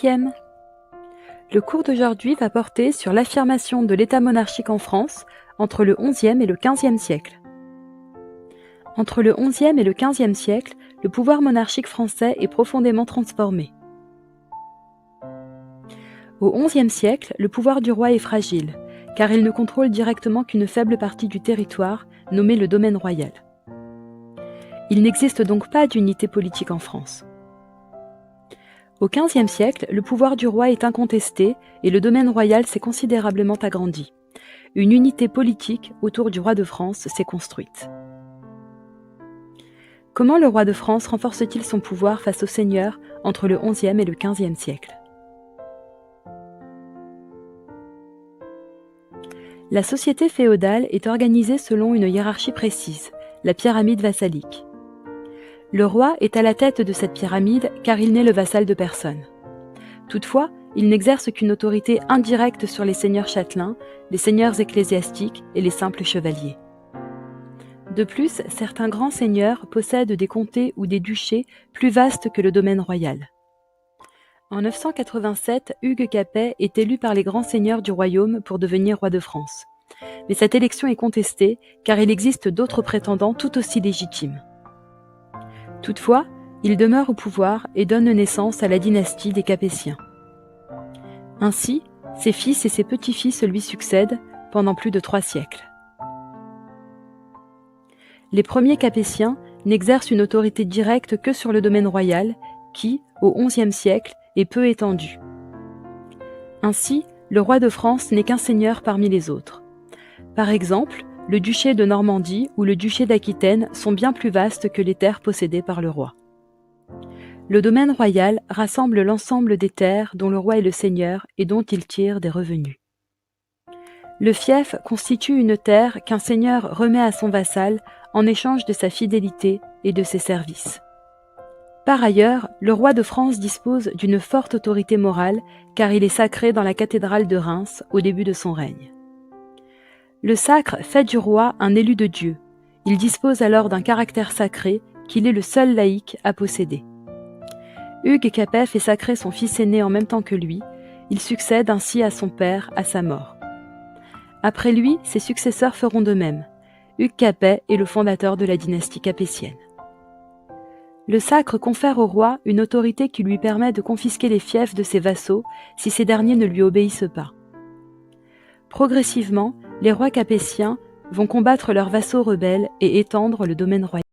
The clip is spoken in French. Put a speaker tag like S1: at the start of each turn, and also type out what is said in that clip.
S1: 5e. Le cours d'aujourd'hui va porter sur l'affirmation de l'État monarchique en France entre le XIe et le XVe siècle. Entre le XIe et le XVe siècle, le pouvoir monarchique français est profondément transformé. Au XIe siècle, le pouvoir du roi est fragile, car il ne contrôle directement qu'une faible partie du territoire, nommé le domaine royal. Il n'existe donc pas d'unité politique en France. Au XVe siècle, le pouvoir du roi est incontesté et le domaine royal s'est considérablement agrandi. Une unité politique autour du roi de France s'est construite. Comment le roi de France renforce-t-il son pouvoir face aux seigneurs entre le XIe et le XVe siècle? La société féodale est organisée selon une hiérarchie précise, la pyramide vassalique. Le roi est à la tête de cette pyramide car il n'est le vassal de personne. Toutefois, il n'exerce qu'une autorité indirecte sur les seigneurs châtelains, les seigneurs ecclésiastiques et les simples chevaliers. De plus, certains grands seigneurs possèdent des comtés ou des duchés plus vastes que le domaine royal. En 987, Hugues Capet est élu par les grands seigneurs du royaume pour devenir roi de France. Mais cette élection est contestée car il existe d'autres prétendants tout aussi légitimes. Toutefois, il demeure au pouvoir et donne naissance à la dynastie des Capétiens. Ainsi, ses fils et ses petits-fils lui succèdent pendant plus de 3 siècles. Les premiers Capétiens n'exercent une autorité directe que sur le domaine royal qui, au XIe siècle, est peu étendu. Ainsi, le roi de France n'est qu'un seigneur parmi les autres. Par exemple, le duché de Normandie ou le duché d'Aquitaine sont bien plus vastes que les terres possédées par le roi. Le domaine royal rassemble l'ensemble des terres dont le roi est le seigneur et dont il tire des revenus. Le fief constitue une terre qu'un seigneur remet à son vassal en échange de sa fidélité et de ses services. Par ailleurs, le roi de France dispose d'une forte autorité morale car il est sacré dans la cathédrale de Reims au début de son règne. Le sacre fait du roi un élu de Dieu. Il dispose alors d'un caractère sacré qu'il est le seul laïc à posséder. Hugues Capet fait sacrer son fils aîné en même temps que lui. Il succède ainsi à son père à sa mort. Après lui, ses successeurs feront de même. Hugues Capet est le fondateur de la dynastie capétienne. Le sacre confère au roi une autorité qui lui permet de confisquer les fiefs de ses vassaux si ces derniers ne lui obéissent pas. Progressivement, les rois capétiens vont combattre leurs vassaux rebelles et étendre le domaine royal.